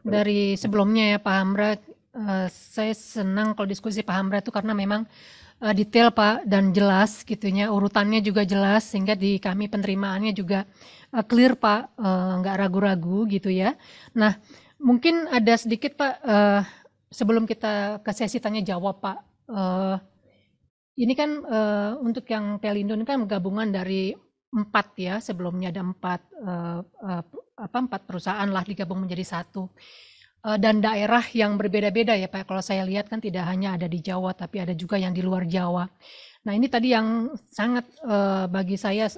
dari sebelumnya ya Pak Hamra. Saya senang kalau diskusi Pak Hamra itu karena memang detail Pak dan jelas gitunya, urutannya juga jelas sehingga di kami penerimaannya juga clear Pak, nggak ragu-ragu gitu ya. Nah, mungkin ada sedikit Pak, sebelum kita ke sesi tanya jawab Pak. Eh, ini kan untuk yang Pelindo ini kan gabungan dari 4 ya, sebelumnya ada 4 4 perusahaan lah digabung menjadi satu. Dan daerah yang berbeda-beda ya Pak. Kalau saya lihat kan tidak hanya ada di Jawa tapi ada juga yang di luar Jawa. Nah, ini tadi yang sangat bagi saya,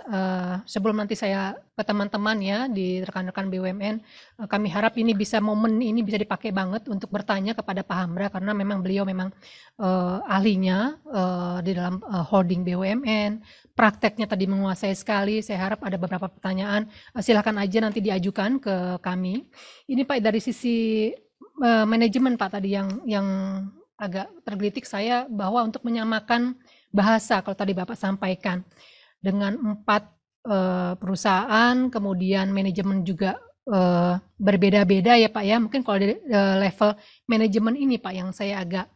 sebelum nanti saya ke teman-teman ya di rekan-rekan BUMN, kami harap ini bisa momen ini bisa dipakai banget untuk bertanya kepada Pak Hamra karena memang beliau memang ahlinya di dalam holding BUMN, prakteknya tadi menguasai sekali. Saya harap ada beberapa pertanyaan, silakan aja nanti diajukan ke kami. Ini Pak dari sisi manajemen Pak tadi yang agak tergelitik saya bahwa untuk menyamakan bahasa kalau tadi Bapak sampaikan dengan 4 perusahaan, kemudian manajemen juga berbeda-beda ya Pak ya. Mungkin kalau di level manajemen ini Pak yang saya agak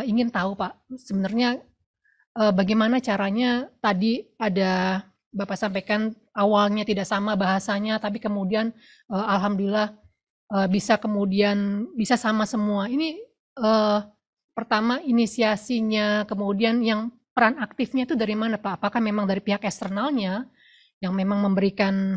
ingin tahu Pak, sebenarnya bagaimana caranya tadi ada Bapak sampaikan awalnya tidak sama bahasanya, tapi kemudian alhamdulillah bisa kemudian bisa sama semua. Ini pertama inisiasinya, kemudian yang peran aktifnya itu dari mana Pak? Apakah memang dari pihak eksternalnya yang memang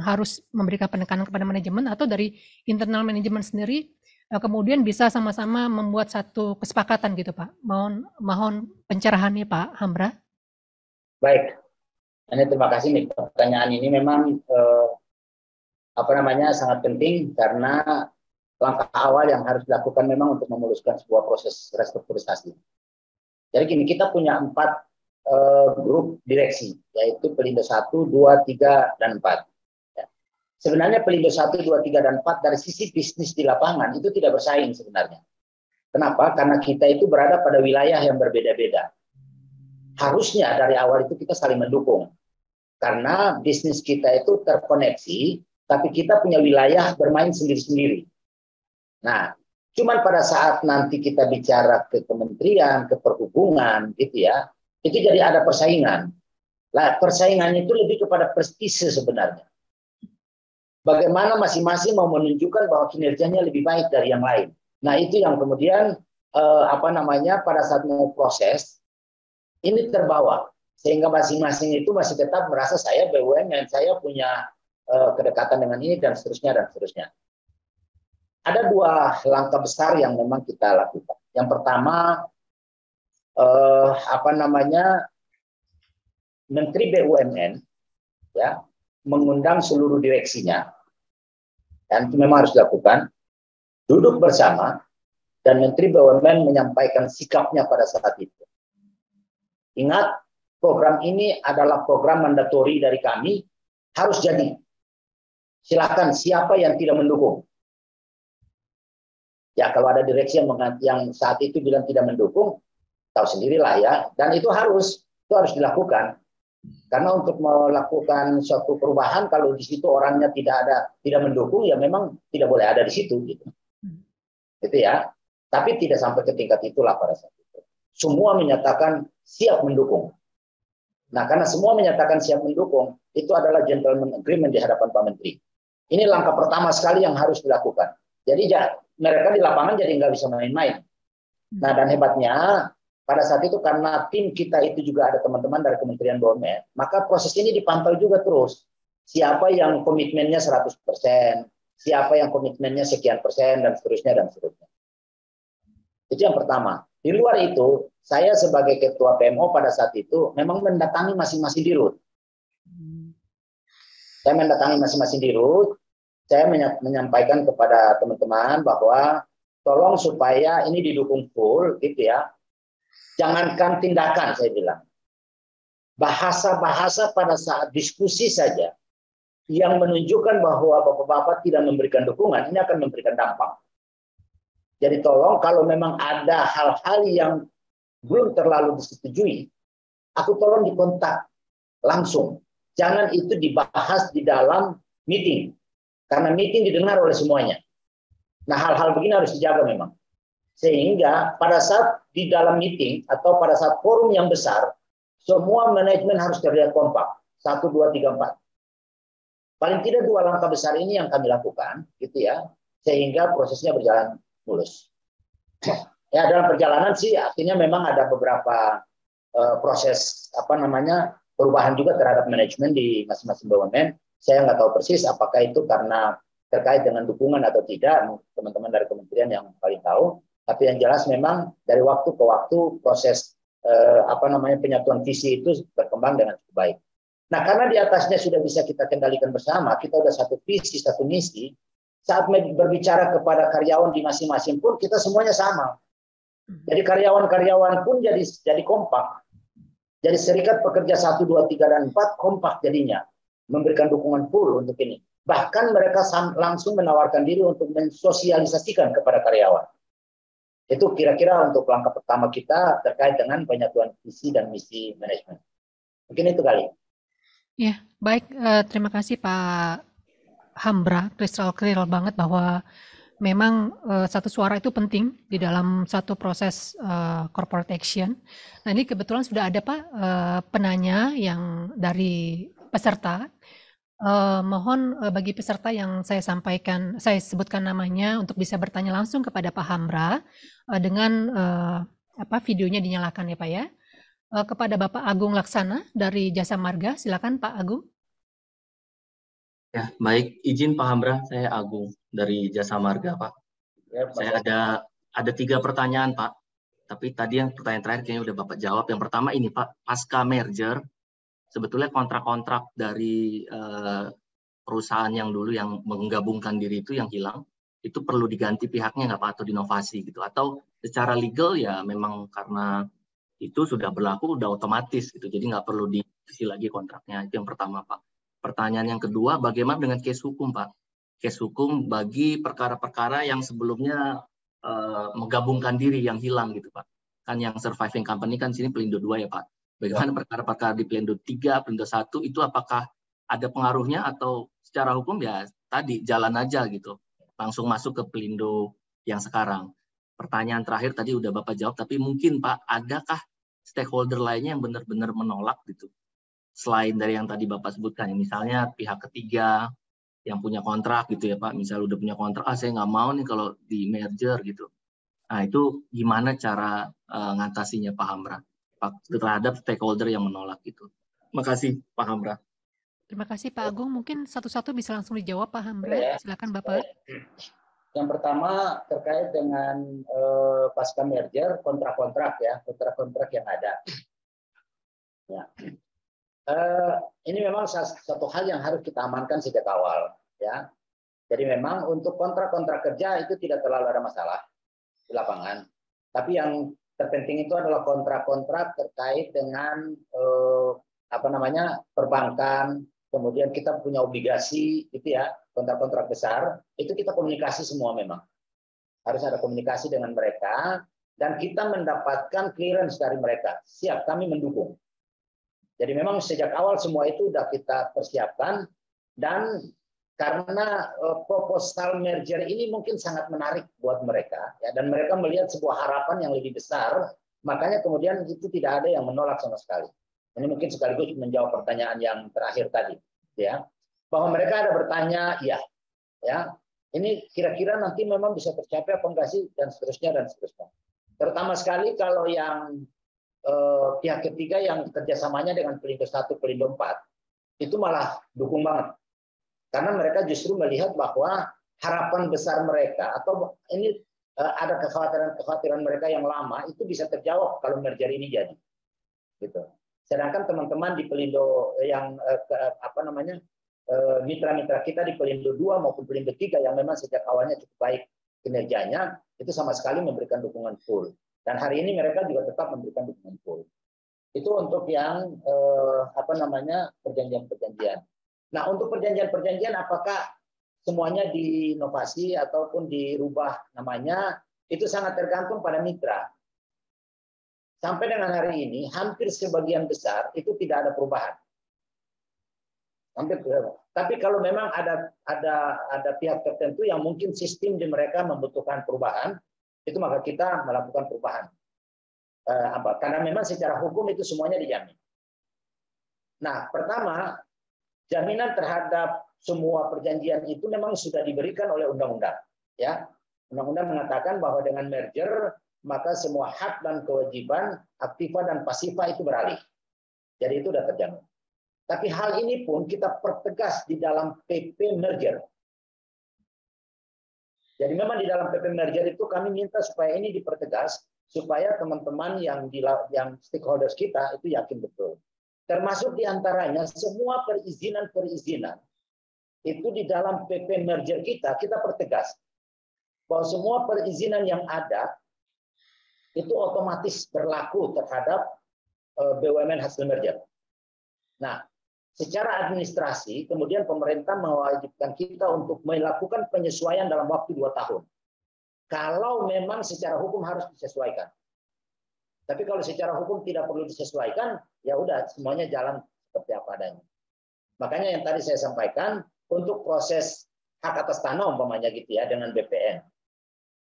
harus memberikan penekanan kepada manajemen atau dari internal manajemen sendiri kemudian bisa sama-sama membuat satu kesepakatan gitu Pak? Mohon mohon pencerahannya Pak Hamra. Baik, ini terima kasih nih pertanyaan ini memang sangat penting karena langkah awal yang harus dilakukan memang untuk memuluskan sebuah proses restrukturisasi. Jadi gini, kita punya 4 grup direksi, yaitu Pelindo 1, 2, 3, dan 4. Ya. Sebenarnya Pelindo 1, 2, 3, dan 4 dari sisi bisnis di lapangan itu tidak bersaing sebenarnya. Kenapa? Karena kita itu berada pada wilayah yang berbeda-beda. Harusnya dari awal itu kita saling mendukung. Karena bisnis kita itu terkoneksi, tapi kita punya wilayah bermain sendiri-sendiri. Nah, cuman pada saat nanti kita bicara ke kementerian, ke perhubungan, gitu ya, itu jadi ada persaingan. Nah, persaingannya itu lebih kepada prestise sebenarnya. Bagaimana masing-masing mau menunjukkan bahwa kinerjanya lebih baik dari yang lain. Nah, itu yang kemudian pada saat mau proses ini terbawa sehingga masing-masing itu masih tetap merasa saya BUMN, saya punya kedekatan dengan ini dan seterusnya dan seterusnya. Ada 2 langkah besar yang memang kita lakukan. Yang pertama, Menteri BUMN ya mengundang seluruh direksinya, dan itu memang harus dilakukan, duduk bersama, dan Menteri BUMN menyampaikan sikapnya pada saat itu. Ingat, program ini adalah program mandatori dari kami, harus jadi. Silakan siapa yang tidak mendukung. Ya, kalau ada direksi yang saat itu bilang tidak mendukung, tahu sendirilah ya. Dan itu harus dilakukan. Karena untuk melakukan suatu perubahan, kalau di situ orangnya tidak mendukung, ya memang tidak boleh ada di situ, gitu. Gitu ya. Tapi tidak sampai ke tingkat itulah pada saat itu. Semua menyatakan siap mendukung. Nah, karena semua menyatakan siap mendukung, itu adalah gentleman agreement di hadapan Pak Menteri. Ini langkah pertama sekali yang harus dilakukan. Jadi mereka di lapangan jadi nggak bisa main-main. Nah, dan hebatnya pada saat itu karena tim kita itu juga ada teman-teman dari Kementerian BUMN, maka proses ini dipantau juga terus. Siapa yang komitmennya 100%, siapa yang komitmennya sekian persen, dan seterusnya, dan seterusnya. Itu yang pertama. Di luar itu, saya sebagai ketua PMO pada saat itu memang mendatangi masing-masing dirut. Saya mendatangi masing-masing dirut, saya menyampaikan kepada teman-teman bahwa tolong supaya ini didukung full, gitu ya. Jangankan tindakan, saya bilang. Bahasa-bahasa pada saat diskusi saja yang menunjukkan bahwa bapak-bapak tidak memberikan dukungan, ini akan memberikan dampak. Jadi tolong kalau memang ada hal-hal yang belum terlalu disetujui, aku tolong dikontak langsung. Jangan itu dibahas di dalam meeting. Karena meeting didengar oleh semuanya. Nah, hal-hal begini harus dijaga memang. Sehingga pada saat di dalam meeting atau pada saat forum yang besar, semua manajemen harus terlihat kompak. 1, 2, 3, 4. Paling tidak 2 langkah besar ini yang kami lakukan, gitu ya, sehingga prosesnya berjalan mulus. Ya, dalam perjalanan sih artinya memang ada beberapa proses perubahan juga terhadap manajemen di masing-masing BUMN. Saya nggak tahu persis apakah itu karena terkait dengan dukungan atau tidak, teman-teman dari kementerian yang paling tahu. Tapi yang jelas memang dari waktu ke waktu proses penyatuan visi itu berkembang dengan cukup baik. Nah, karena di atasnya sudah bisa kita kendalikan bersama, kita sudah satu visi, satu misi. Saat berbicara kepada karyawan di masing-masing pun kita semuanya sama. Jadi karyawan-karyawan pun jadi kompak. Jadi serikat pekerja 1, 2, 3, dan 4 kompak jadinya. Memberikan dukungan full untuk ini. Bahkan mereka langsung menawarkan diri untuk mensosialisasikan kepada karyawan. Itu kira-kira untuk langkah pertama kita terkait dengan penyatuan visi dan misi manajemen. Mungkin itu kali. Ya, baik. Terima kasih Pak Hambra. Kristal clear banget bahwa memang satu suara itu penting di dalam satu proses corporate action. Nah, ini kebetulan sudah ada Pak penanya yang dari peserta. Mohon bagi peserta yang saya sampaikan, saya sebutkan namanya untuk bisa bertanya langsung kepada Pak Hambra dengan videonya dinyalakan ya Pak ya. Kepada Bapak Agung Laksana dari Jasa Marga, silakan Pak Agung. Ya, baik. Izin Pak Hambra, saya Agung dari Jasa Marga, Pak. Ya, saya ada 3 pertanyaan, Pak. Tapi tadi yang pertanyaan terakhir kayaknya udah Bapak jawab. Yang pertama ini, Pak, pasca merger, sebetulnya kontrak-kontrak dari perusahaan yang dulu yang menggabungkan diri itu yang hilang, itu perlu diganti pihaknya nggak Pak, atau dinovasi gitu? Atau secara legal ya memang karena itu sudah berlaku, udah otomatis gitu, jadi nggak perlu diisi lagi kontraknya. Itu yang pertama, Pak. Pertanyaan yang kedua, bagaimana dengan case hukum, Pak? Case hukum bagi perkara-perkara yang sebelumnya menggabungkan diri yang hilang gitu, Pak. Kan yang surviving company kan sini Pelindo 2 ya, Pak. Bagaimana perkara-perkara di Pelindo 3, Pelindo 1, itu apakah ada pengaruhnya atau secara hukum ya tadi jalan aja gitu, langsung masuk ke Pelindo yang sekarang. Pertanyaan terakhir tadi udah Bapak jawab, tapi mungkin Pak, adakah stakeholder lainnya yang benar-benar menolak gitu, selain dari yang tadi Bapak sebutkan, misalnya pihak ketiga yang punya kontrak gitu ya Pak, misalnya udah punya kontrak, saya nggak mau nih kalau di merger gitu. Nah itu gimana cara ngatasinya Pak Hamra terhadap stakeholder yang menolak gitu. Terima kasih Pak Hamra. Terima kasih Pak Agung, mungkin satu-satu bisa langsung dijawab Pak Hambra, silakan Bapak. Yang pertama terkait dengan pasca merger, kontrak-kontrak ya, kontrak-kontrak yang ada. Ya. Ini memang satu hal yang harus kita amankan sejak awal, ya. Jadi memang untuk kontrak-kontrak kerja itu tidak terlalu ada masalah di lapangan. Tapi yang terpenting itu adalah kontrak-kontrak terkait dengan perbankan, kemudian kita punya obligasi, gitu ya, kontrak-kontrak besar, itu kita komunikasi semua memang. Harus ada komunikasi dengan mereka, dan kita mendapatkan clearance dari mereka. Siap, kami mendukung. Jadi memang sejak awal semua itu sudah kita persiapkan, dan karena proposal merger ini mungkin sangat menarik buat mereka, ya, dan mereka melihat sebuah harapan yang lebih besar, makanya kemudian itu tidak ada yang menolak sama sekali. Ini mungkin sekaligus menjawab pertanyaan yang terakhir tadi, ya, bahwa mereka ada bertanya, ya, ini kira-kira nanti memang bisa tercapai apa enggak sih, dan seterusnya dan seterusnya. Terutama sekali kalau yang pihak ketiga yang kerjasamanya dengan Pelindo 1, Pelindo 4, itu malah dukung banget. Karena mereka justru melihat bahwa harapan besar mereka, atau ini ada kekhawatiran mereka yang lama, itu bisa terjawab kalau merger ini jadi. Gitu. Sedangkan teman-teman di Pelindo yang mitra-mitra kita di Pelindo 2 maupun Pelindo 3 yang memang sejak awalnya cukup baik kinerjanya, itu sama sekali memberikan dukungan full. Dan hari ini mereka juga tetap memberikan dukungan full. Itu untuk yang perjanjian-perjanjian. Nah, untuk perjanjian-perjanjian apakah semuanya diinovasi ataupun dirubah namanya, itu sangat tergantung pada mitra. Sampai dengan hari ini, hampir sebagian besar itu tidak ada perubahan. Hampir tidak. Tapi kalau memang ada pihak tertentu yang mungkin sistem di mereka membutuhkan perubahan, itu maka kita melakukan perubahan. Karena memang secara hukum itu semuanya dijamin. Nah, pertama, jaminan terhadap semua perjanjian itu memang sudah diberikan oleh undang-undang. Ya, undang-undang mengatakan bahwa dengan merger maka semua hak dan kewajiban aktiva dan pasifa itu beralih. Jadi itu sudah terjamin. Tapi hal ini pun kita pertegas di dalam PP merger. Jadi memang di dalam PP merger itu kami minta supaya ini dipertegas supaya teman-teman yang stakeholders kita itu yakin betul. Termasuk diantaranya semua perizinan-perizinan itu di dalam PP merger kita pertegas bahwa semua perizinan yang ada itu otomatis berlaku terhadap BUMN hasil merger. Nah, secara administrasi kemudian pemerintah mewajibkan kita untuk melakukan penyesuaian dalam waktu 2 tahun. Kalau memang secara hukum harus disesuaikan. Tapi kalau secara hukum tidak perlu disesuaikan, ya udah semuanya jalan seperti apa adanya. Makanya yang tadi saya sampaikan untuk proses hak atas tanah umpamanya gitu ya dengan BPN.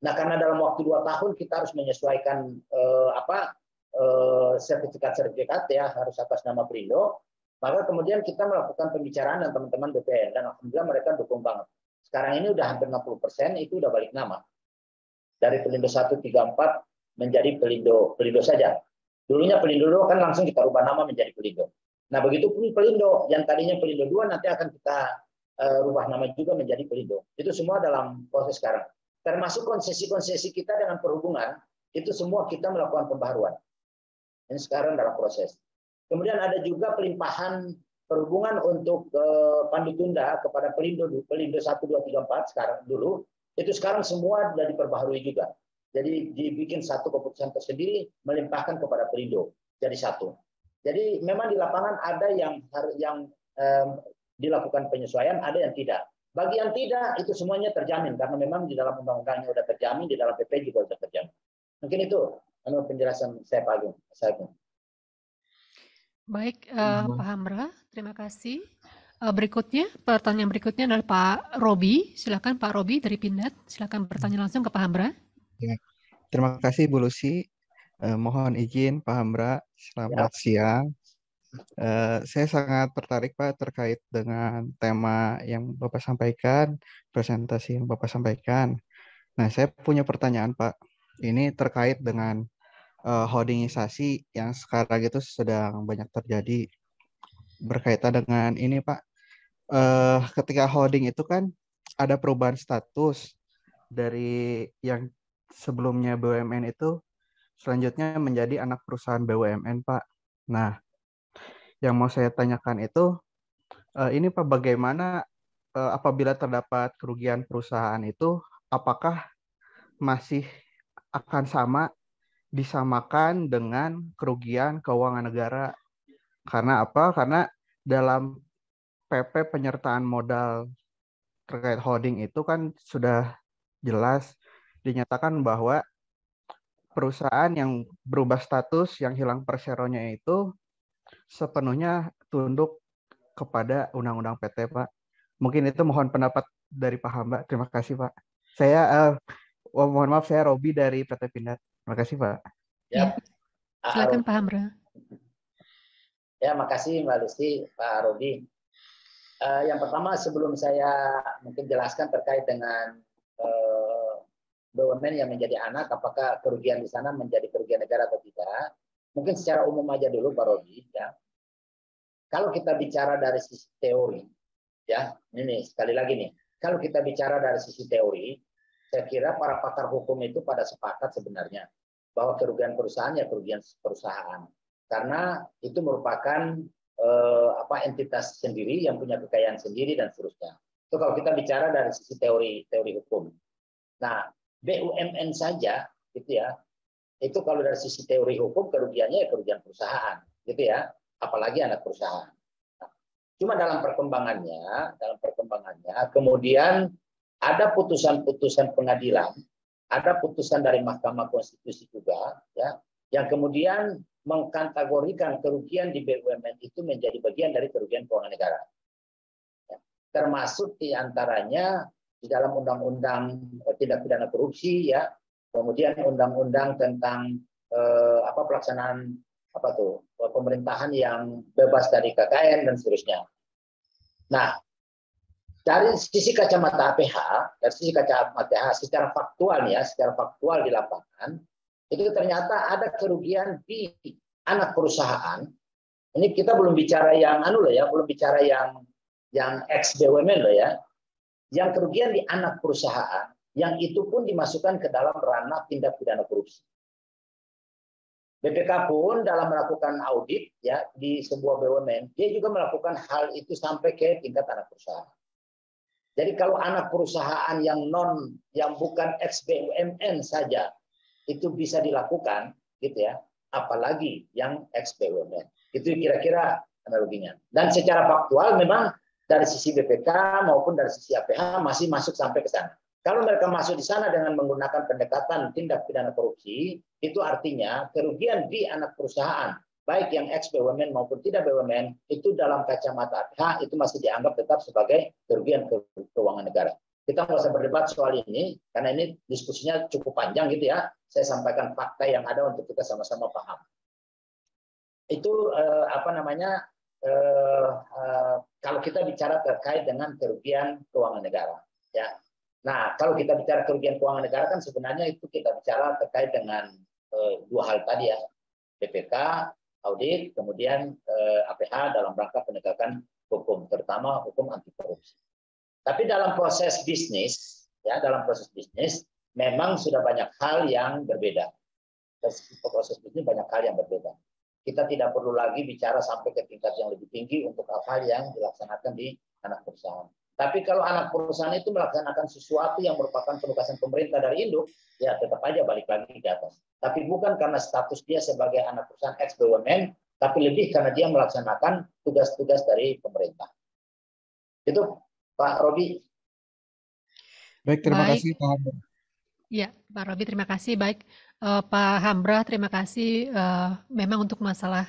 Nah, karena dalam waktu 2 tahun kita harus menyesuaikan sertifikat ya harus atas nama Perindo, maka kemudian kita melakukan pembicaraan dengan teman-teman BPN dan alhamdulillah mereka dukung banget. Sekarang ini udah hampir 60% itu udah balik nama. Dari Perindo 134 menjadi Perindo saja. Dulunya Perindo 2 kan langsung kita ubah nama menjadi Perindo. Nah, begitu pun Perindo yang tadinya Perindo 2 nanti akan kita rubah nama juga menjadi Perindo. Itu semua dalam proses sekarang. Termasuk konsesi-konsesi kita dengan perhubungan, itu semua kita melakukan pembaharuan. Ini sekarang dalam proses. Kemudian ada juga pelimpahan perhubungan untuk pandu tunda kepada Perindo 1, 2, 3, 4 sekarang dulu. Itu sekarang semua sudah diperbaharui juga. Jadi dibikin satu keputusan tersendiri melimpahkan kepada Perindo jadi satu. Jadi memang di lapangan ada yang dilakukan penyesuaian, ada yang tidak. Bagi yang tidak itu semuanya terjamin karena memang di dalam undang-undangnya sudah terjamin, di dalam PP juga sudah terjamin. Mungkin itu penjelasan saya Pak Agung. Baik, Pak Hamra, terima kasih. Pertanyaan berikutnya adalah Pak Robi. Silakan Pak Robi dari Pindad. Silakan bertanya langsung ke Pak Hamra. Ya, terima kasih Bu Lucy. Mohon izin Pak Hamra, selamat siang. Saya sangat tertarik Pak terkait dengan tema yang Bapak sampaikan, presentasi yang Bapak sampaikan. Nah, saya punya pertanyaan Pak. Ini terkait dengan holdingisasi yang sekarang itu sedang banyak terjadi. Berkaitan dengan ini Pak, ketika holding itu kan ada perubahan status dari yang sebelumnya BUMN itu selanjutnya menjadi anak perusahaan BUMN, Pak. Nah, yang mau saya tanyakan itu, ini Pak, bagaimana apabila terdapat kerugian perusahaan itu, apakah masih akan disamakan dengan kerugian keuangan negara? Karena apa? Karena dalam PP penyertaan modal terkait holding itu kan sudah jelas dinyatakan bahwa perusahaan yang berubah status, yang hilang perseronya itu sepenuhnya tunduk kepada Undang-Undang PT, Pak. Mungkin itu mohon pendapat dari Pak Hamba. Terima kasih, Pak. Saya mohon maaf, saya Robi dari PT Pindad. Terima kasih, Pak. Ya. Silakan Pak Hamra. Ya, makasih Mbak Lucy, Pak Robi. Yang pertama sebelum saya mungkin jelaskan terkait dengan BUMN yang menjadi anak, apakah kerugian di sana menjadi kerugian negara atau tidak? Mungkin secara umum aja dulu, Pak Robi. Ya. Kalau kita bicara dari sisi teori, ya, ini sekali lagi nih, kalau kita bicara dari sisi teori, saya kira para pakar hukum itu pada sepakat sebenarnya bahwa kerugian perusahaan ya kerugian perusahaan, karena itu merupakan entitas sendiri yang punya kekayaan sendiri dan seterusnya. Itu kalau kita bicara dari sisi teori hukum. Nah, BUMN saja gitu ya. Itu kalau dari sisi teori hukum kerugiannya ya kerugian perusahaan, gitu ya. Apalagi anak perusahaan. Nah, cuma dalam perkembangannya kemudian ada putusan-putusan pengadilan, ada putusan dari Mahkamah Konstitusi juga ya, yang kemudian mengkategorikan kerugian di BUMN itu menjadi bagian dari kerugian keuangan negara. termasuk diantaranya di dalam undang-undang tindak pidana korupsi, ya, kemudian undang-undang tentang pelaksanaan pemerintahan yang bebas dari KKN dan seterusnya. Nah, dari sisi kacamata APH, secara faktual di lapangan, itu ternyata ada kerugian di anak perusahaan. Ini kita belum bicara yang belum bicara yang ex BUMN loh ya. Yang kerugian di anak perusahaan, yang itu pun dimasukkan ke dalam ranah tindak pidana korupsi. BPK pun dalam melakukan audit ya di sebuah BUMN, dia juga melakukan hal itu sampai ke tingkat anak perusahaan. Jadi kalau anak perusahaan yang bukan ex BUMN saja itu bisa dilakukan, gitu ya, apalagi yang ex BUMN. Itu kira-kira analoginya. Dan secara faktual memang dari sisi BPK maupun dari sisi APH masih masuk sampai ke sana. Kalau mereka masuk di sana dengan menggunakan pendekatan tindak pidana korupsi, itu artinya kerugian di anak perusahaan, baik yang ex BUMN maupun tidak BUMN, itu dalam kacamata APH itu masih dianggap tetap sebagai kerugian keuangan negara. Kita nggak usah berdebat soal ini, karena ini diskusinya cukup panjang gitu ya. Saya sampaikan fakta yang ada untuk kita sama-sama paham. Itu kalau kita bicara terkait dengan kerugian keuangan negara, ya. Nah, kalau kita bicara kerugian keuangan negara kan sebenarnya itu kita bicara terkait dengan dua hal tadi ya, BPK, audit, kemudian APH dalam rangka penegakan hukum, terutama hukum anti korupsi. Tapi dalam proses bisnis, memang sudah banyak hal yang berbeda. Proses bisnis banyak hal yang berbeda. Kita tidak perlu lagi bicara sampai ke tingkat yang lebih tinggi untuk hal yang dilaksanakan di anak perusahaan. Tapi kalau anak perusahaan itu melaksanakan sesuatu yang merupakan penugasan pemerintah dari induk, ya tetap aja balik lagi di atas. Tapi bukan karena status dia sebagai anak perusahaan ex BUMN, tapi lebih karena dia melaksanakan tugas-tugas dari pemerintah. Itu Pak Robi. Baik, terima kasih Pak Hamra. Ya, Pak Robi, terima kasih. Baik, Pak Hamra, terima kasih. Memang untuk masalah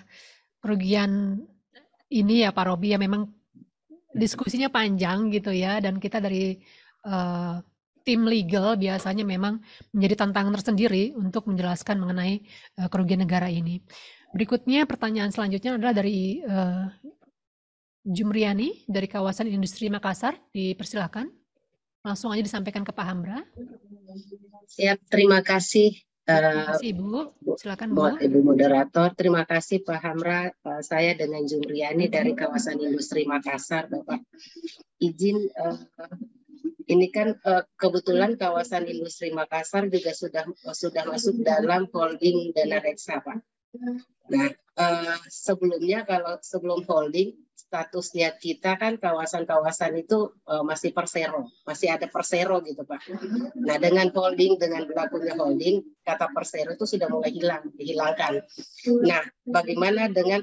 kerugian ini ya Pak Robi, ya memang diskusinya panjang gitu ya, dan kita dari tim legal biasanya memang menjadi tantangan tersendiri untuk menjelaskan mengenai kerugian negara ini. Berikutnya pertanyaan selanjutnya adalah dari Jumriani dari kawasan industri Makassar. Dipersilakan. Langsung aja disampaikan ke Pak Hamra. Siap, terima kasih. Terima kasih Ibu. Silakan Bu. Buat Ibu moderator, terima kasih Pak Hamra. Saya dengan Jumriani dari kawasan industri Makassar, Bapak. Izin, ini kan kebetulan kawasan industri Makassar juga sudah masuk dalam holding Dana Reksa, Pak. Nah, sebelumnya kalau sebelum holding, statusnya kita kan kawasan-kawasan itu masih persero, masih ada persero gitu Pak. Nah, dengan holding, dengan berlakunya holding, kata persero itu sudah mulai dihilangkan. Nah,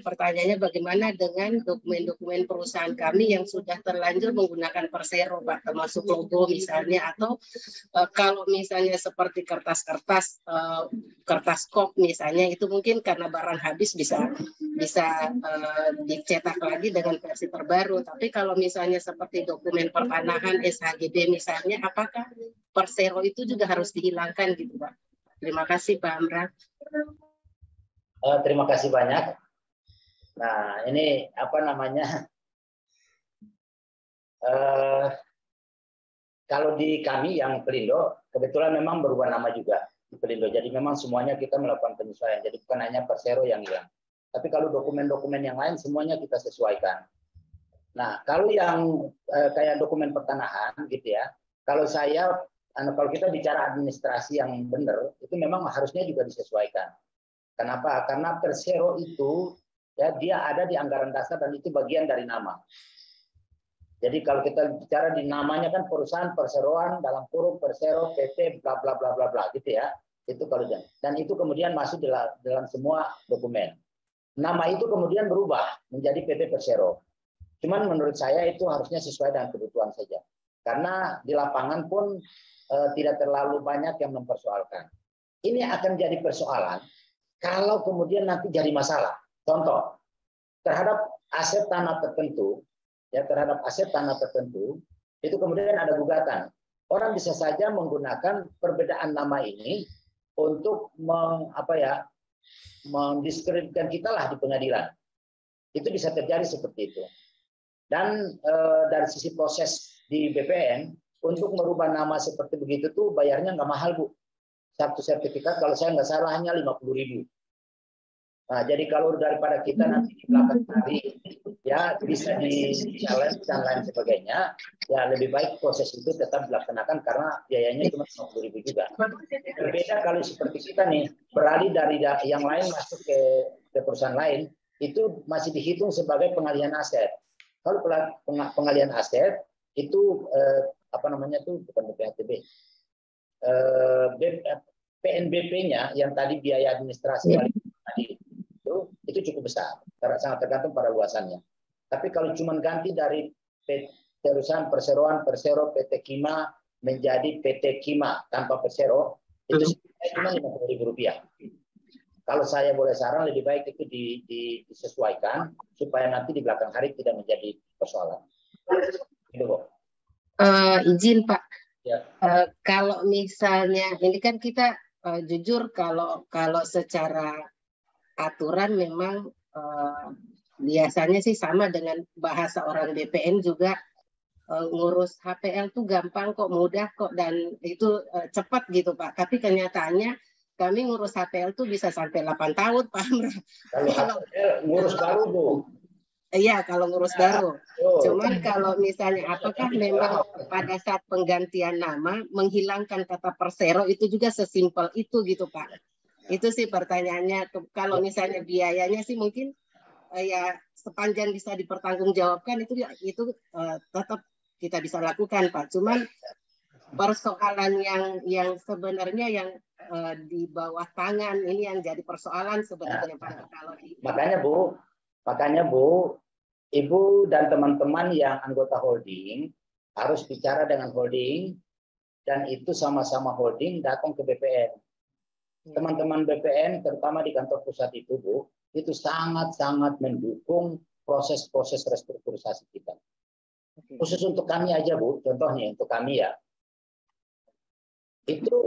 pertanyaannya bagaimana dengan dokumen-dokumen perusahaan kami yang sudah terlanjur menggunakan persero Pak, termasuk logo misalnya, atau kalau misalnya seperti kertas-kertas, kertas kop misalnya, itu mungkin karena barang habis bisa dicetak lagi dengan versi terbaru. Tapi kalau misalnya seperti dokumen pertanahan SHGB misalnya, apakah persero itu juga harus dihilangkan gitu Pak? Terima kasih Pak Hamra. Terima kasih banyak. Nah, ini apa namanya? Kalau di kami yang Pelindo, kebetulan memang berubah nama juga di Pelindo. Jadi memang semuanya kita melakukan penyesuaian. Jadi bukan hanya persero yang hilang. Tapi kalau dokumen-dokumen yang lain semuanya kita sesuaikan. Nah, kalau yang kayak dokumen pertanahan gitu ya, kalau kita bicara administrasi yang benar, itu memang harusnya juga disesuaikan. Kenapa? Karena persero itu ya dia ada di anggaran dasar dan itu bagian dari nama. Jadi kalau kita bicara di namanya kan perusahaan perseroan dalam kurung persero PT bla bla bla bla bla gitu ya. Itu kalau dan itu kemudian masuk dalam semua dokumen. Nama itu kemudian berubah menjadi PT Persero. Cuman menurut saya itu harusnya sesuai dengan kebutuhan saja. Karena di lapangan pun tidak terlalu banyak yang mempersoalkan. Ini akan jadi persoalan kalau kemudian nanti jadi masalah. Contoh, terhadap aset tanah tertentu, ya terhadap aset tanah tertentu, itu kemudian ada gugatan. Orang bisa saja menggunakan perbedaan nama ini untuk mendiskreditkan kita lah di pengadilan. Itu bisa terjadi seperti itu. Dan dari sisi proses di BPN, untuk merubah nama seperti begitu tuh bayarnya nggak mahal, Bu. Satu sertifikat kalau saya nggak salah hanya 50.000. Nah, jadi kalau daripada kita nanti di belakang hari ya bisa di challenge dan lain sebagainya, ya lebih baik proses itu tetap dilaksanakan karena biayanya cuma 50.000 juga. Berbeda kalau seperti kita nih beralih dari yang lain masuk ke perusahaan lain, itu masih dihitung sebagai pengalihan aset. Kalau pengalihan aset itu bukan BPHTB, PNBP-nya yang tadi biaya administrasi tadi itu cukup besar, sangat tergantung pada luasannya. Tapi kalau cuma ganti dari perusahaan perseroan Persero PT Kima menjadi PT Kima tanpa Persero, itu cuma Rp50.000. Kalau saya boleh saran, lebih baik itu disesuaikan supaya nanti di belakang hari tidak menjadi persoalan. Gitu, Bu. Izin Pak, Ya. Kalau misalnya ini kan kita jujur kalau secara aturan memang biasanya sih sama dengan bahasa orang BPN juga, ngurus HPL tuh gampang kok, mudah kok, dan itu cepat gitu Pak. Tapi kenyataannya kami ngurus HPL tuh bisa sampai 8 tahun Pak. Kalau HPL ngurus baru, Bu. Iya, kalau ngurus baru. Cuman kalau misalnya apakah memang pada saat penggantian nama menghilangkan kata Persero itu juga sesimpel itu gitu Pak? Itu sih pertanyaannya. Kalau misalnya biayanya sih mungkin ya sepanjang bisa dipertanggungjawabkan itu tetap kita bisa lakukan Pak. Cuman persoalan yang sebenarnya yang di bawah tangan ini yang jadi persoalan sebenarnya Pak. Makanya Bu, Ibu dan teman-teman yang anggota holding harus bicara dengan holding dan itu sama-sama holding datang ke BPN. Teman-teman BPN terutama di kantor pusat itu Bu, itu sangat-sangat mendukung proses-proses restrukturisasi kita. Khusus untuk kami aja Bu, contohnya untuk kami ya. Itu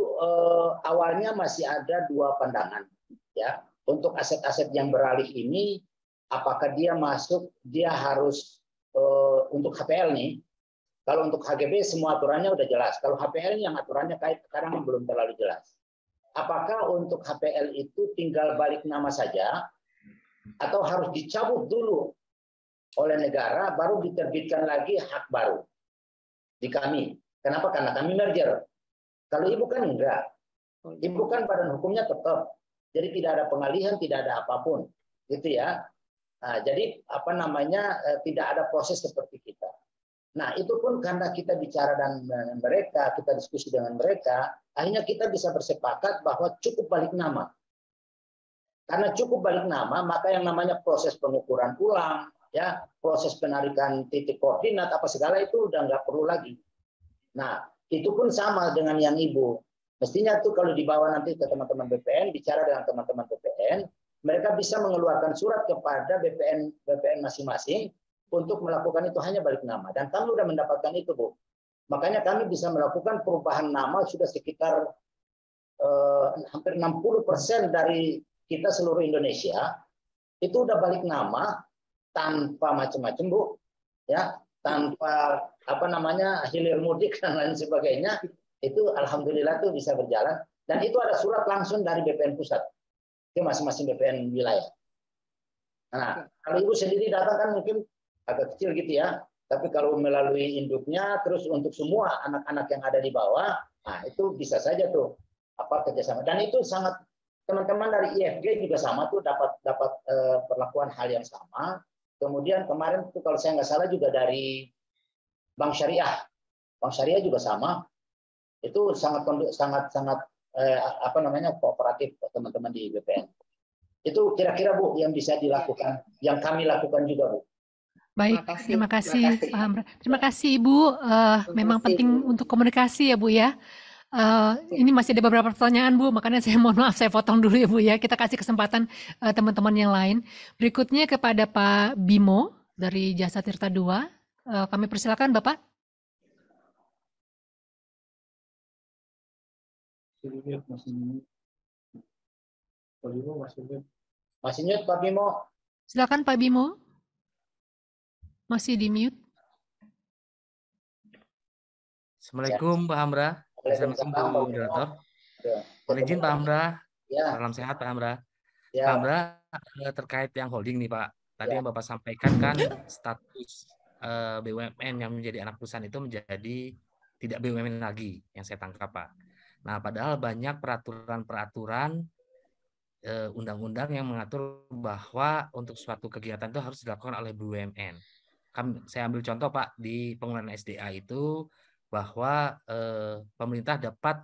awalnya masih ada dua pandangan ya. Untuk aset-aset yang beralih ini, apakah dia harus untuk HPL nih. Kalau untuk HGB semua aturannya udah jelas. Kalau HPL yang aturannya sekarang belum terlalu jelas. Apakah untuk HPL itu tinggal balik nama saja atau harus dicabut dulu oleh negara baru diterbitkan lagi hak baru di kami. Kenapa? Karena kami merger. Kalau Ibu kan enggak. Ibu kan badan hukumnya tetap. Jadi tidak ada pengalihan, tidak ada apapun. Gitu ya. Nah, jadi tidak ada proses seperti kita. Nah, itu pun karena kita bicara dengan mereka, kita diskusi dengan mereka, akhirnya kita bisa bersepakat bahwa cukup balik nama. Karena cukup balik nama, maka yang namanya proses pengukuran ulang, ya, proses penarikan titik koordinat apa segala itu udah nggak perlu lagi. Nah, itu pun sama dengan yang Ibu. Mestinya tuh kalau dibawa nanti ke teman-teman BPN, bicara dengan teman-teman BPN, mereka bisa mengeluarkan surat kepada BPN masing-masing untuk melakukan itu hanya balik nama. Dan kami sudah mendapatkan itu, Bu. Makanya kami bisa melakukan perubahan nama sudah sekitar hampir 60% dari kita seluruh Indonesia itu udah balik nama tanpa macam-macam, Bu. Ya, tanpa hilir mudik dan lain sebagainya. Itu alhamdulillah tuh bisa berjalan. Dan itu ada surat langsung dari BPN pusat ke masing-masing BPN wilayah. Nah, kalau Ibu sendiri datang kan mungkin agak kecil gitu ya. Tapi kalau melalui induknya, terus untuk semua anak-anak yang ada di bawah, nah itu bisa saja tuh kerjasama. Dan itu sangat teman-teman dari IFG juga sama tuh dapat perlakuan hal yang sama. Kemudian kemarin tuh kalau saya nggak salah juga dari Bank Syariah juga sama. Itu sangat kooperatif teman-teman di BPN. Itu kira-kira Bu yang bisa dilakukan, yang kami lakukan juga Bu. Baik, terima kasih Pak Hamra. Terima kasih Ibu. Memang penting untuk komunikasi ya Bu ya. Ini masih ada beberapa pertanyaan Bu, makanya saya mohon maaf saya potong dulu ya Bu ya. Kita kasih kesempatan teman-teman yang lain. Berikutnya kepada Pak Bimo dari Jasa Tirta II. Kami persilakan Bapak. Masih mute Pak Bimo. Silakan Pak Bimo. Masih di mute. Assalamualaikum Pak Hamra. Assalamualaikum Bu Moderator. Mohon izin Pak Hamra. Ya, Salam sehat Pak Hamra. ya. Pak Hamra, terkait yang holding nih Pak. Tadi yang Bapak sampaikan kan status BUMN yang menjadi anak perusahaan itu menjadi tidak BUMN lagi yang saya tangkap Pak. Nah, padahal banyak peraturan-peraturan undang-undang yang mengatur bahwa untuk suatu kegiatan itu harus dilakukan oleh BUMN. Saya ambil contoh Pak, di pengelolaan SDA itu bahwa pemerintah dapat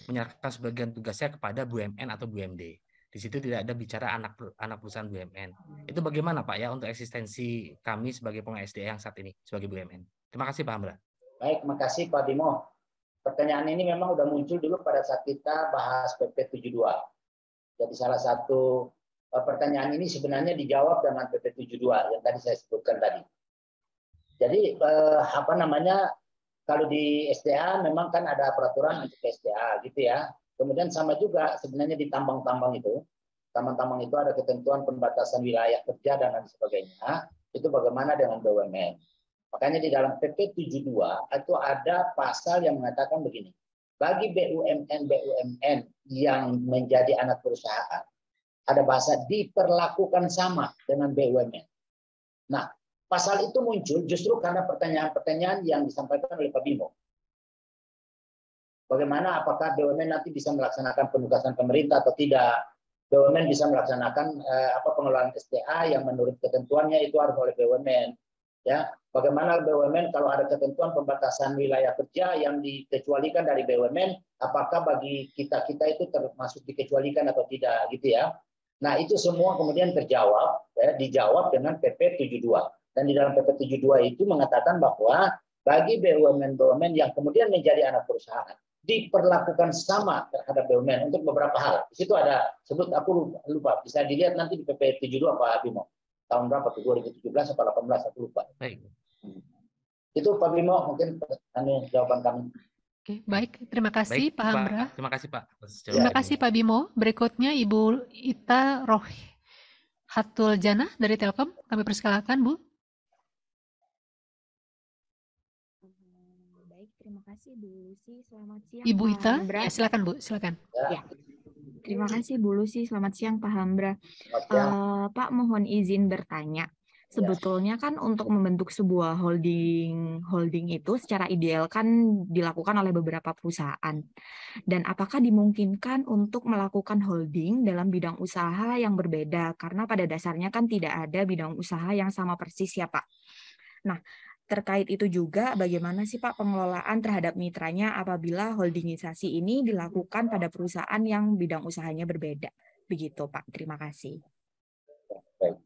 menyerahkan sebagian tugasnya kepada BUMN atau BUMD. Di situ tidak ada bicara anak perusahaan BUMN. Itu bagaimana Pak ya untuk eksistensi kami sebagai pengelola SDA yang saat ini sebagai BUMN? Terima kasih Pak Hamra. Baik, makasih Pak Bimo. Pertanyaan ini memang udah muncul dulu pada saat kita bahas PP 72. Jadi salah satu pertanyaan ini sebenarnya dijawab dengan PP 72 yang tadi saya sebutkan tadi. Jadi kalau di SDA memang kan ada peraturan untuk SDA gitu ya. Kemudian sama juga sebenarnya di tambang-tambang itu. Tambang-tambang itu ada ketentuan pembatasan wilayah kerja dan lain sebagainya. Itu bagaimana dengan BUMN. Makanya di dalam PP 72 itu ada pasal yang mengatakan begini. Bagi BUMN yang menjadi anak perusahaan, ada bahasa diperlakukan sama dengan BUMN. Nah, pasal itu muncul justru karena pertanyaan-pertanyaan yang disampaikan oleh Pak Bimo. Bagaimana apakah BUMN nanti bisa melaksanakan penugasan pemerintah atau tidak? BUMN bisa melaksanakan pengelolaan SDA yang menurut ketentuannya itu harus oleh BUMN. Ya, bagaimana BUMN kalau ada ketentuan pembatasan wilayah kerja yang dikecualikan dari BUMN, apakah bagi kita itu termasuk dikecualikan atau tidak gitu ya? Nah, itu semua kemudian terjawab, ya, dijawab dengan PP 72. Dan di dalam PP 72 itu mengatakan bahwa bagi BUMN yang kemudian menjadi anak perusahaan diperlakukan sama terhadap BUMN untuk beberapa hal. Di situ ada sebut, aku lupa, bisa dilihat nanti di PP 72 Pak Bimo. Tahun berapa tuh, 2017 atau 18, aku lupa. Baik. Itu Pak Bimo mungkin jawaban kami. Oke, baik. Terima kasih Pak Hamra. Terima kasih Pak. Terima kasih Pak Bimo. Berikutnya Ibu Ita Rohatul Jannah dari Telkom. Kami persilakan Bu. Baik, terima kasih Bu Lucy. Selamat siang Ibu Pak Ita, Hamra. ya, silakan Bu, silakan. Ya. Terima kasih Bu Lucy. Selamat siang Pak Hamra. Pak, mohon izin bertanya. Sebetulnya kan untuk membentuk sebuah holding itu secara ideal kan dilakukan oleh beberapa perusahaan. Dan apakah dimungkinkan untuk melakukan holding dalam bidang usaha yang berbeda? Karena pada dasarnya kan tidak ada bidang usaha yang sama persis ya Pak. Nah, terkait itu juga bagaimana sih Pak pengelolaan terhadap mitranya apabila holdingisasi ini dilakukan pada perusahaan yang bidang usahanya berbeda? Begitu Pak, terima kasih. Baik.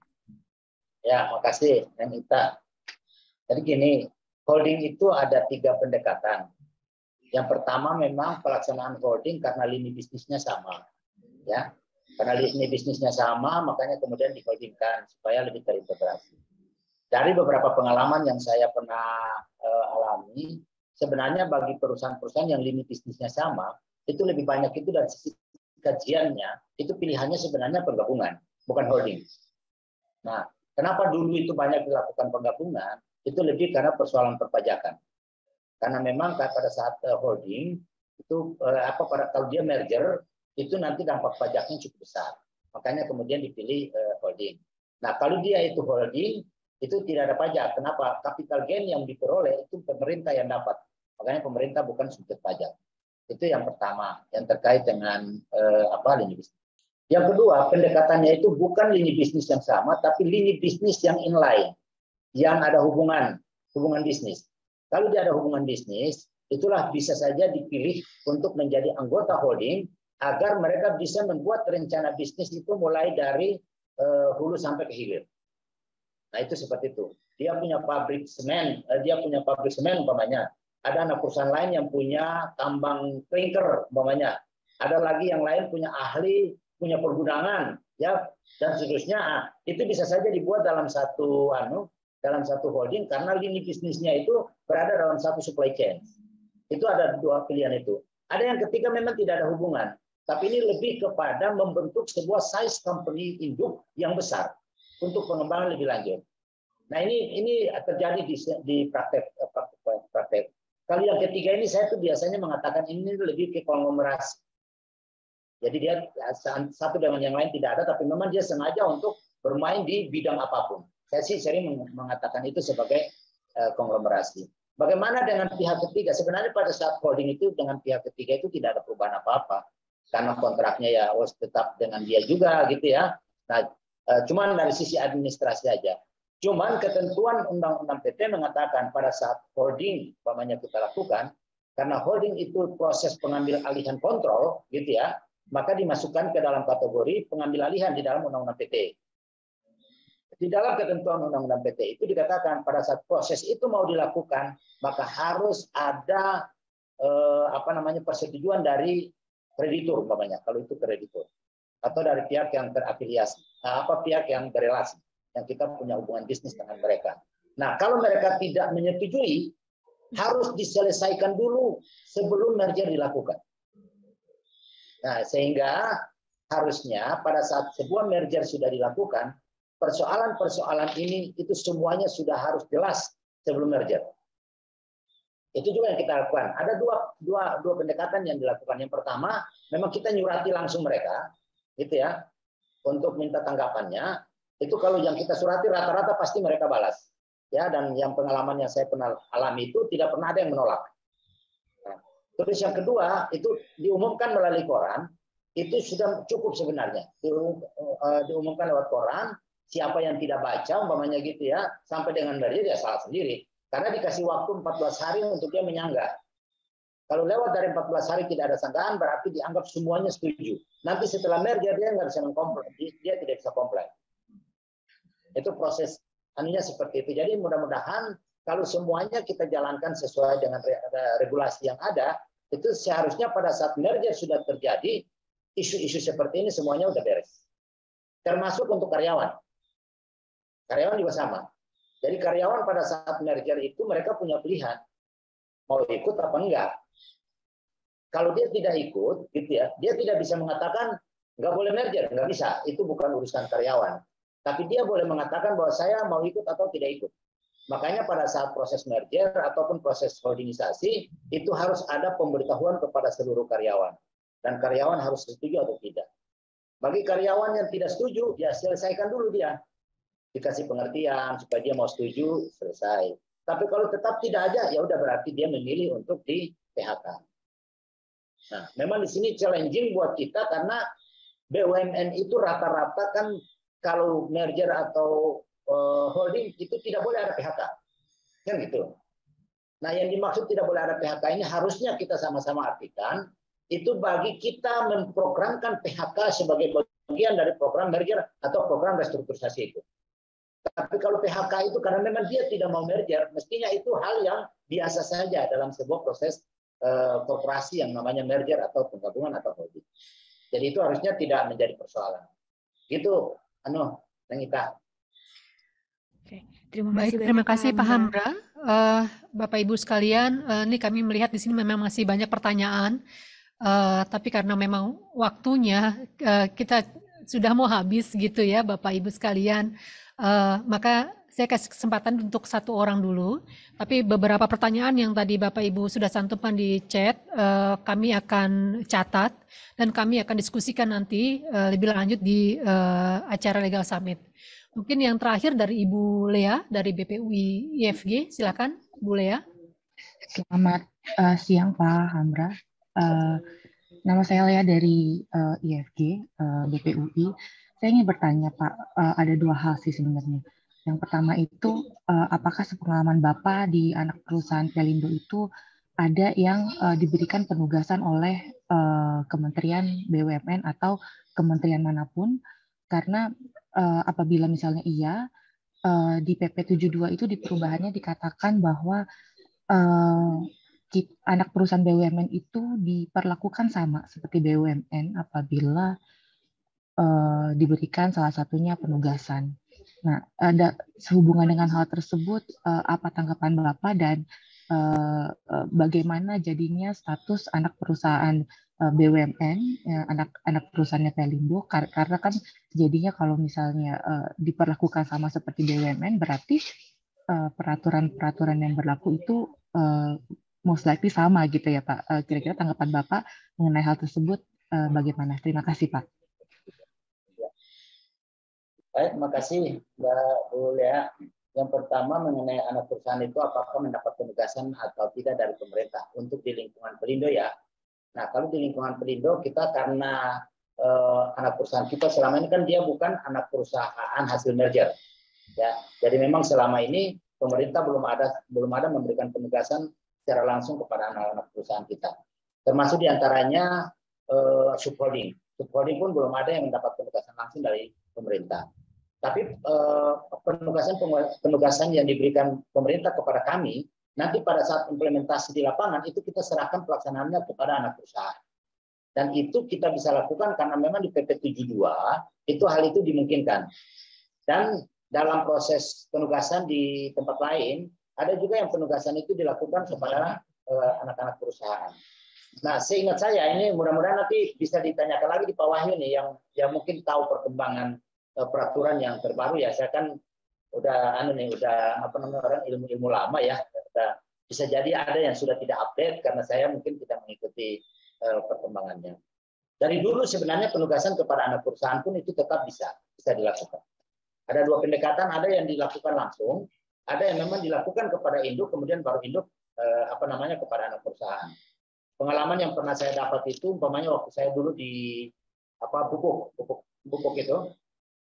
Ya, makasih Yang Ita. Jadi gini, holding itu ada 3 pendekatan. Yang pertama memang pelaksanaan holding karena lini bisnisnya sama. Ya, karena lini bisnisnya sama, makanya kemudian diholdingkan supaya lebih terintegrasi. Dari beberapa pengalaman yang saya pernah alami, sebenarnya bagi perusahaan-perusahaan yang lini bisnisnya sama, itu lebih banyak itu dari sisi kajiannya, itu pilihannya sebenarnya penggabungan, bukan holding. Nah, kenapa dulu itu banyak dilakukan penggabungan? Itu lebih karena persoalan perpajakan. Karena memang pada saat holding, itu kalau dia merger, itu nanti dampak pajaknya cukup besar. Makanya kemudian dipilih holding. Nah, kalau dia itu holding, itu tidak ada pajak. Kenapa? Capital gain yang diperoleh itu pemerintah yang dapat. Makanya pemerintah bukan subjek pajak. Itu yang pertama, yang terkait dengan lini bisnis. Yang kedua, pendekatannya itu bukan lini bisnis yang sama, tapi lini bisnis yang inline, yang ada hubungan bisnis. Kalau dia ada hubungan bisnis, itulah bisa saja dipilih untuk menjadi anggota holding agar mereka bisa membuat rencana bisnis itu mulai dari hulu sampai ke hilir. Nah, itu seperti itu. Dia punya pabrik semen umpamanya. Ada anak perusahaan lain yang punya tambang klinker umpamanya. Ada lagi yang lain punya ahli, punya pergudangan, ya, dan seterusnya. Itu bisa saja dibuat dalam satu dalam satu holding karena lini bisnisnya itu berada dalam satu supply chain. Itu ada dua pilihan itu. Ada yang ketiga memang tidak ada hubungan, tapi ini lebih kepada membentuk sebuah size company induk yang besar untuk pengembangan lebih lanjut. Nah ini terjadi di praktek. Kalau yang ketiga ini saya tuh biasanya mengatakan ini lebih ke konglomerasi. Jadi dia satu dengan yang lain tidak ada, tapi memang dia sengaja untuk bermain di bidang apapun. Saya sih sering mengatakan itu sebagai konglomerasi. Bagaimana dengan pihak ketiga? Sebenarnya pada saat holding itu dengan pihak ketiga itu tidak ada perubahan apa-apa, karena kontraknya ya tetap dengan dia juga gitu ya. Nah, cuman dari sisi administrasi aja. Cuman ketentuan undang-undang PT mengatakan pada saat holding umpamanya kita lakukan, karena holding itu proses pengambil alihan kontrol gitu ya, maka dimasukkan ke dalam kategori pengambil alihan di dalam undang-undang PT. Di dalam ketentuan undang-undang PT itu dikatakan pada saat proses itu mau dilakukan, maka harus ada persetujuan dari kreditur umpamanya, kalau itu kreditur, atau dari pihak yang terafiliasi, pihak yang berelasi, yang kita punya hubungan bisnis dengan mereka. Nah, kalau mereka tidak menyetujui, harus diselesaikan dulu sebelum merger dilakukan. Nah, sehingga harusnya pada saat sebuah merger sudah dilakukan, persoalan-persoalan ini itu semuanya sudah harus jelas sebelum merger. Itu juga yang kita lakukan. Ada dua pendekatan yang dilakukan. Yang pertama, memang kita nyurati langsung mereka, gitu ya, untuk minta tanggapannya. Itu kalau yang kita surati rata-rata pasti mereka balas, ya. Dan yang pengalaman yang saya pernah alami itu tidak pernah ada yang menolak. Nah, terus yang kedua itu diumumkan melalui koran, itu sudah cukup sebenarnya. Diumumkan lewat koran. Siapa yang tidak baca, umpamanya gitu ya, sampai dengan merger dia salah sendiri. Karena dikasih waktu 14 hari untuk dia menyanggah. Kalau lewat dari 14 hari tidak ada sanggahan, berarti dianggap semuanya setuju. Nanti setelah merger dia nggak bisa mengkomplain, dia tidak bisa komplain. Itu proses anunya seperti itu. Jadi mudah-mudahan kalau semuanya kita jalankan sesuai dengan regulasi yang ada, itu seharusnya pada saat merger sudah terjadi, isu-isu seperti ini semuanya udah beres. Termasuk untuk karyawan. Karyawan juga sama. Jadi karyawan pada saat merger itu mereka punya pilihan mau ikut apa enggak. Kalau dia tidak ikut, gitu ya, dia tidak bisa mengatakan nggak boleh merger, nggak bisa. Itu bukan urusan karyawan. Tapi dia boleh mengatakan bahwa saya mau ikut atau tidak ikut. Makanya pada saat proses merger ataupun proses holdingisasi itu harus ada pemberitahuan kepada seluruh karyawan dan karyawan harus setuju atau tidak. Bagi karyawan yang tidak setuju, ya selesaikan dulu dia. Dikasih pengertian supaya dia mau setuju, selesai. Tapi kalau tetap tidak ada, ya udah berarti dia memilih untuk di PHK. Nah, memang di sini challenging buat kita karena BUMN itu rata-rata kan kalau merger atau holding itu tidak boleh ada PHK. Kan gitu. Nah, yang dimaksud tidak boleh ada PHK ini harusnya kita sama-sama artikan itu bagi kita memprogramkan PHK sebagai bagian dari program merger atau program restrukturisasi itu. Tapi kalau PHK itu karena memang dia tidak mau merger, mestinya itu hal yang biasa saja dalam sebuah proses korporasi yang namanya merger atau penggabungan atau holding. Jadi itu harusnya tidak menjadi persoalan. Gitu, Nengita. Oke, terima Baik, kasih banyak terima kasih Pak Hamra. Hamra. Bapak Ibu sekalian, ini kami melihat di sini memang masih banyak pertanyaan, tapi karena memang waktunya kita sudah mau habis gitu ya Bapak Ibu sekalian, maka saya kasih kesempatan untuk satu orang dulu. Tapi beberapa pertanyaan yang tadi Bapak Ibu sudah cantumkan di chat, kami akan catat dan kami akan diskusikan nanti lebih lanjut di acara Legal Summit. Mungkin yang terakhir dari Ibu Lea dari BPUI IFG, silakan Bu Lea. Selamat siang Pak Hamra. Nama saya Lea dari IFG BPUI. Saya ingin bertanya Pak, ada dua hal sih sebenarnya. Yang pertama itu, apakah sepengalaman Bapak di anak perusahaan Pelindo itu ada yang diberikan penugasan oleh Kementerian BUMN atau kementerian manapun? Karena apabila misalnya iya, di PP 72 itu di perubahannya dikatakan bahwa anak perusahaan BUMN itu diperlakukan sama seperti BUMN apabila diberikan salah satunya penugasan. Nah, ada sehubungan dengan hal tersebut, apa tanggapan Bapak dan bagaimana jadinya status anak perusahaan BUMN, anak perusahaannya Pelindo, karena kan jadinya kalau misalnya diperlakukan sama seperti BUMN, berarti peraturan-peraturan yang berlaku itu most likely sama gitu ya Pak. Kira-kira tanggapan Bapak mengenai hal tersebut bagaimana? Terima kasih Pak. Baik, terima kasih Mbak Lea. Yang pertama mengenai anak perusahaan itu apakah mendapat penugasan atau tidak dari pemerintah untuk di lingkungan Pelindo ya. Nah, kalau di lingkungan Pelindo kita karena anak perusahaan kita selama ini kan dia bukan anak perusahaan hasil merger. Ya, jadi memang selama ini pemerintah belum ada memberikan penugasan secara langsung kepada anak-anak perusahaan kita. Termasuk diantaranya subholding. Subholding pun belum ada yang mendapat penugasan langsung dari pemerintah. Tapi penugasan yang diberikan pemerintah kepada kami, nanti pada saat implementasi di lapangan itu kita serahkan pelaksanaannya kepada anak perusahaan. Dan itu kita bisa lakukan karena memang di PP 72 itu hal itu dimungkinkan. Dan dalam proses penugasan di tempat lain, ada juga yang penugasan itu dilakukan kepada anak-anak perusahaan. Nah, seingat saya ini mudah-mudahan nanti bisa ditanyakan lagi di Pak Wahyu nih yang mungkin tahu perkembangan peraturan yang terbaru ya. Saya kan udah orang ilmu-ilmu lama ya. Bisa jadi ada yang sudah tidak update karena saya mungkin tidak mengikuti perkembangannya. Dari dulu sebenarnya penugasan kepada anak perusahaan pun itu tetap bisa dilakukan. Ada dua pendekatan, ada yang dilakukan langsung, ada yang memang dilakukan kepada induk, kemudian baru induk kepada anak perusahaan. Pengalaman yang pernah saya dapat itu, umpamanya waktu saya dulu di pupuk itu,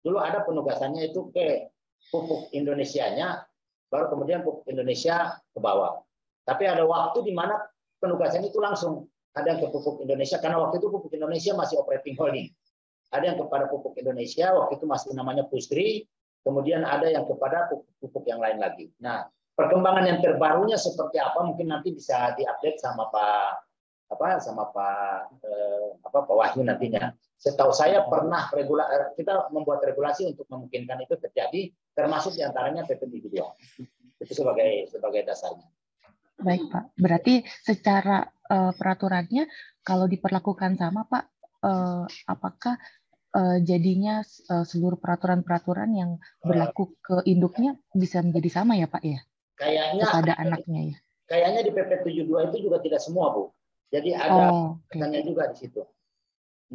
dulu ada penugasannya itu ke pupuk Indonesianya, baru kemudian pupuk Indonesia ke bawah. Tapi ada waktu di mana penugasan itu langsung ada yang ke pupuk Indonesia, karena waktu itu pupuk Indonesia masih operating holding. Ada yang kepada pupuk Indonesia, waktu itu masih namanya Pusri, kemudian ada yang kepada pupuk yang lain lagi. Nah, perkembangan yang terbarunya seperti apa mungkin nanti bisa diupdate sama Pak Wahyu nantinya. Setahu saya pernah kita membuat regulasi untuk memungkinkan itu terjadi, termasuk diantaranya PP 72. Itu sebagai dasarnya. Baik Pak, berarti secara peraturannya kalau diperlakukan sama Pak, apakah jadinya seluruh peraturan-peraturan yang berlaku ke induknya bisa menjadi sama ya Pak ya? Kayaknya kepada anaknya ya. Kayaknya di PP 72 itu juga tidak semua Bu. Jadi ada pertanyaan juga di situ.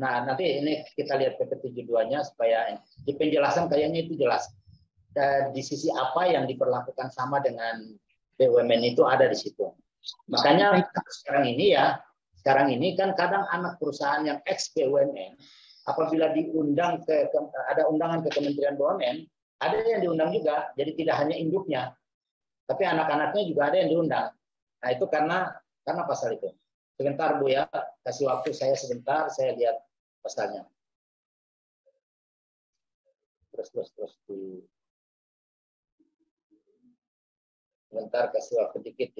Nah, nanti ini kita lihat PP 72-nya supaya di penjelasan kayaknya itu jelas. Dan di sisi apa yang diperlakukan sama dengan BUMN itu ada di situ. Makanya sekarang ini kan kadang anak perusahaan yang ex BUMN apabila diundang ada undangan ke Kementerian BUMN, ada yang diundang juga. Jadi tidak hanya induknya, tapi anak-anaknya juga ada yang diundang. Nah, itu karena pasal itu. Sebentar Bu ya, kasih waktu saya sebentar, saya lihat pasalnya. Terus sebentar, kasih waktu dikit.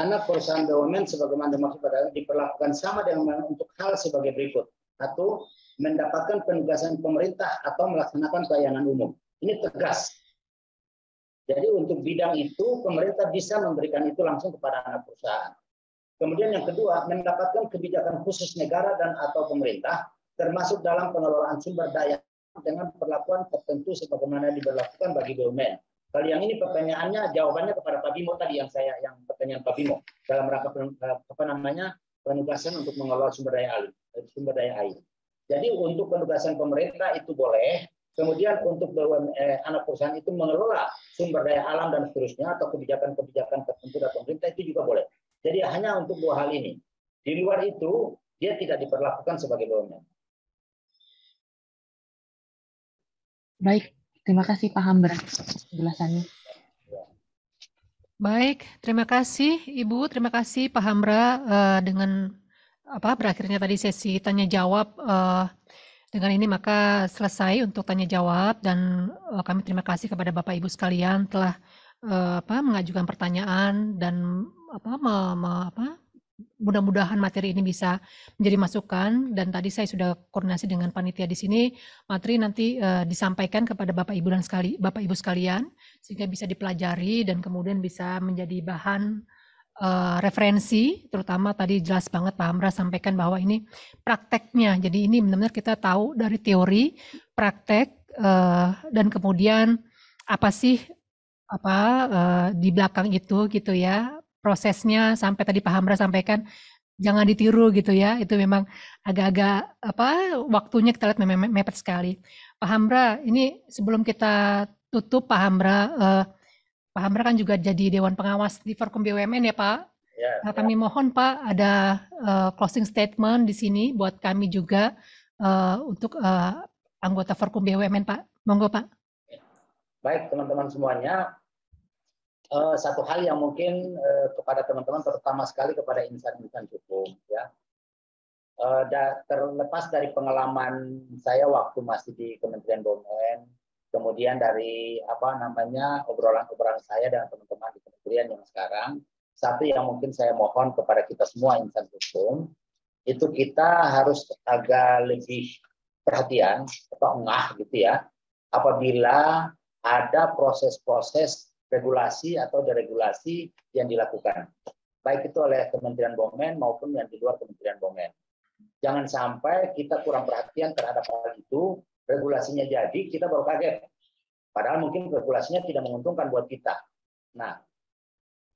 Anak perusahaan BUMN sebagaimana dimaksud pada diperlakukan sama dengan untuk hal sebagai berikut. Satu, mendapatkan penugasan pemerintah atau melaksanakan pelayanan umum. Ini tegas. Jadi untuk bidang itu pemerintah bisa memberikan itu langsung kepada anak perusahaan. Kemudian yang kedua, mendapatkan kebijakan khusus negara dan atau pemerintah termasuk dalam pengelolaan sumber daya dengan perlakuan tertentu sebagaimana diberlakukan bagi BUMN. Kalau yang ini pertanyaannya, jawabannya kepada Pak Bimo tadi yang pertanyaan Pak Bimo dalam rangka penugasan untuk mengelola sumber daya air. Jadi untuk penugasan pemerintah itu boleh, kemudian untuk anak perusahaan itu mengelola sumber daya alam dan seterusnya atau kebijakan-kebijakan tertentu dari pemerintah itu juga boleh. Jadi hanya untuk dua hal ini. Di luar itu dia tidak diperlakukan sebagai BUMN. Baik. Terima kasih paham penjelasannya. Baik, terima kasih Ibu, terima kasih Pak Hamra dengan berakhirnya tadi sesi tanya jawab. Dengan ini maka selesai untuk tanya jawab dan kami terima kasih kepada Bapak Ibu sekalian telah mengajukan pertanyaan dan mudah-mudahan materi ini bisa menjadi masukan, dan tadi saya sudah koordinasi dengan panitia di sini, materi nanti disampaikan kepada Bapak Ibu sekalian sehingga bisa dipelajari dan kemudian bisa menjadi bahan referensi. Terutama tadi jelas banget Pak Hamra sampaikan bahwa ini prakteknya, jadi ini benar-benar kita tahu dari teori, praktek, dan kemudian apa sih di belakang itu gitu ya, prosesnya sampai tadi Pak Hamra sampaikan jangan ditiru gitu ya, itu memang agak-agak waktunya kita lihat mepet sekali. Pak Hamra, ini sebelum kita tutup Pak Hamra kan juga jadi Dewan Pengawas di Forkom BUMN ya Pak. Ya, Kami mohon Pak ada closing statement di sini buat kami juga untuk anggota Forkom BUMN Pak. Monggo Pak. Baik teman-teman semuanya, satu hal yang mungkin kepada teman-teman, terutama sekali kepada insan-insan hukum, ya, terlepas dari pengalaman saya waktu masih di Kementerian BUMN, kemudian dari obrolan-obrolan saya dengan teman-teman di kementerian yang sekarang, satu yang mungkin saya mohon kepada kita semua insan hukum, itu kita harus agak lebih perhatian atau engah gitu ya, apabila ada proses-proses regulasi atau deregulasi yang dilakukan, baik itu oleh Kementerian BUMN maupun yang di luar Kementerian BUMN. Jangan sampai kita kurang perhatian terhadap hal itu, regulasinya jadi, kita baru kaget. Padahal mungkin regulasinya tidak menguntungkan buat kita. Nah,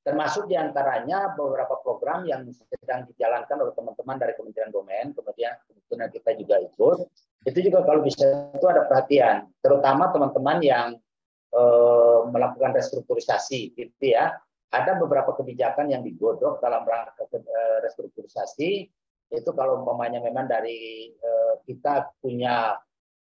termasuk diantaranya beberapa program yang sedang dijalankan oleh teman-teman dari Kementerian BUMN, kemudian kita juga ikut, itu juga kalau bisa itu ada perhatian, terutama teman-teman yang melakukan restrukturisasi gitu ya. Ada beberapa kebijakan yang digodok dalam rangka restrukturisasi, itu kalau umpamanya memang dari kita punya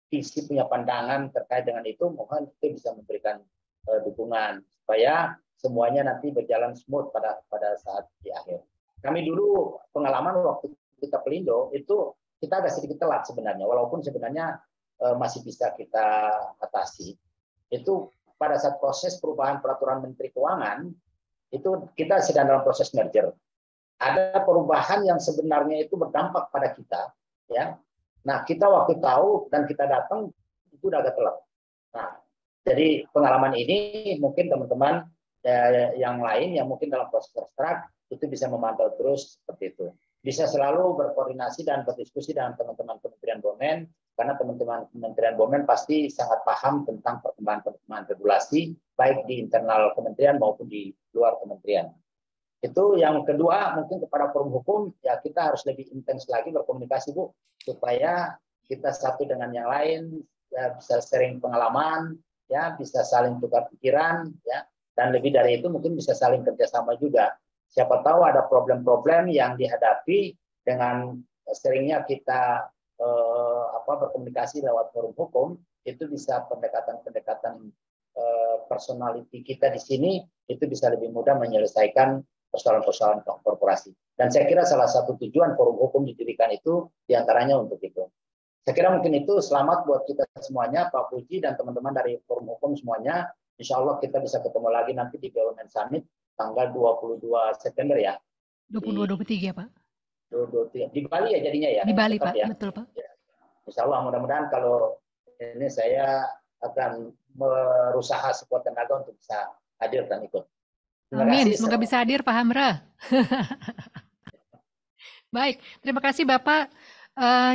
visi, punya pandangan terkait dengan itu, mohon itu bisa memberikan dukungan supaya semuanya nanti berjalan smooth pada saat di akhir. Kami dulu pengalaman waktu kita Pelindo itu kita agak sedikit telat sebenarnya, walaupun sebenarnya masih bisa kita atasi. Itu pada saat proses perubahan peraturan Menteri Keuangan, itu kita sedang dalam proses merger. Ada perubahan yang sebenarnya itu berdampak pada kita, ya. Nah, kita waktu tahu dan kita datang itu udah agak telat. Nah, jadi pengalaman ini mungkin teman-teman yang lain yang mungkin dalam proses ekstrak itu bisa memantau terus seperti itu. Bisa selalu berkoordinasi dan berdiskusi dengan teman-teman Kementerian BUMN, karena teman-teman Kementerian BUMN pasti sangat paham tentang perkembangan regulasi, baik di internal kementerian maupun di luar kementerian. Itu yang kedua, mungkin kepada forum hukum, ya kita harus lebih intens lagi berkomunikasi Bu, supaya kita satu dengan yang lain, ya, bisa sharing pengalaman, ya, bisa saling tukar pikiran, ya, dan lebih dari itu mungkin bisa saling kerjasama juga. Siapa tahu ada problem-problem yang dihadapi dengan seringnya kita berkomunikasi lewat forum hukum, itu bisa pendekatan-pendekatan personality kita di sini itu bisa lebih mudah menyelesaikan persoalan-persoalan korporasi. Dan saya kira salah satu tujuan forum hukum didirikan itu diantaranya untuk itu. Saya kira mungkin itu selamat buat kita semuanya, Pak Puji dan teman-teman dari forum hukum semuanya. Insya Allah kita bisa ketemu lagi nanti di BUMN Summit tanggal 22 September ya. 22-23 Pak. 23. Di Bali ya jadinya ya? Di Bali Pak, ya? betul Pak. Ya. Insya Allah mudah-mudahan kalau ini saya akan berusaha sekuat tenaga untuk bisa hadir dan ikut. Amin, semoga bisa hadir Pak Hamra. Baik, terima kasih Bapak.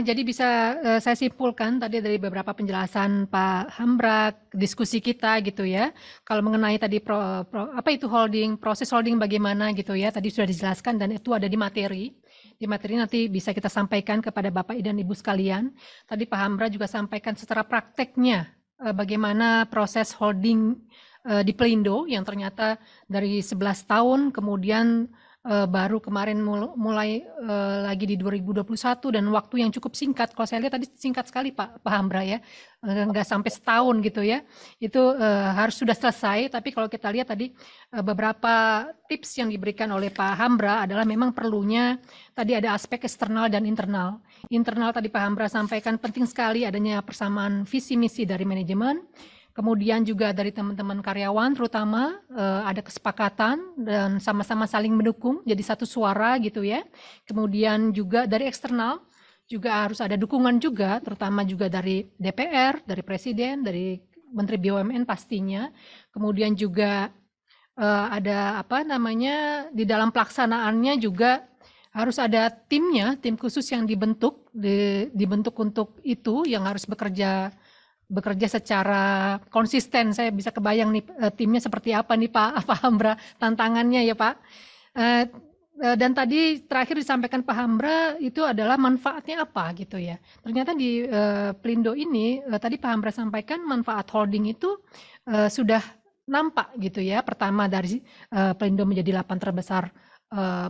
Jadi bisa saya simpulkan tadi dari beberapa penjelasan Pak Hamra, diskusi kita gitu ya. Kalau mengenai tadi apa itu holding, proses holding bagaimana gitu ya, tadi sudah dijelaskan dan itu ada di materi. Di materi nanti bisa kita sampaikan kepada Bapak dan Ibu sekalian. Tadi Pak Hamra juga sampaikan secara prakteknya bagaimana proses holding di Pelindo yang ternyata dari 11 tahun kemudian baru kemarin mulai lagi di 2021 dan waktu yang cukup singkat. Kalau saya lihat tadi singkat sekali Pak Hamra ya, nggak sampai setahun gitu ya. Itu harus sudah selesai. Tapi kalau kita lihat tadi beberapa tips yang diberikan oleh Pak Hamra adalah memang perlunya tadi ada aspek eksternal dan internal. Internal tadi Pak Hamra sampaikan penting sekali adanya persamaan visi misi dari manajemen. Kemudian juga dari teman-teman karyawan terutama ada kesepakatan dan sama-sama saling mendukung jadi satu suara gitu ya. Kemudian juga dari eksternal juga harus ada dukungan juga terutama juga dari DPR, dari Presiden, dari Menteri BUMN pastinya. Kemudian juga ada apa namanya di dalam pelaksanaannya juga harus ada timnya, tim khusus yang dibentuk untuk itu yang harus bekerja secara konsisten. Saya bisa kebayang nih timnya seperti apa nih Pak Hamra, tantangannya ya Pak. Dan tadi terakhir disampaikan Pak Hamra itu adalah manfaatnya apa gitu ya. Ternyata di Pelindo ini tadi Pak Hamra sampaikan manfaat holding itu sudah nampak gitu ya. Pertama dari Pelindo menjadi 8 terbesar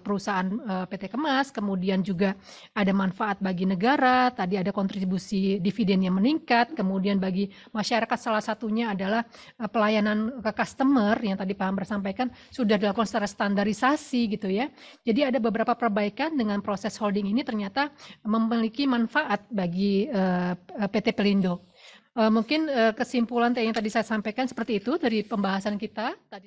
perusahaan PT Kemas, kemudian juga ada manfaat bagi negara, tadi ada kontribusi dividen yang meningkat, kemudian bagi masyarakat salah satunya adalah pelayanan ke customer yang tadi Pak Hamra sampaikan sudah dilakukan secara standarisasi gitu ya. Jadi ada beberapa perbaikan dengan proses holding ini ternyata memiliki manfaat bagi PT Pelindo. Mungkin kesimpulan yang tadi saya sampaikan seperti itu dari pembahasan kita tadi.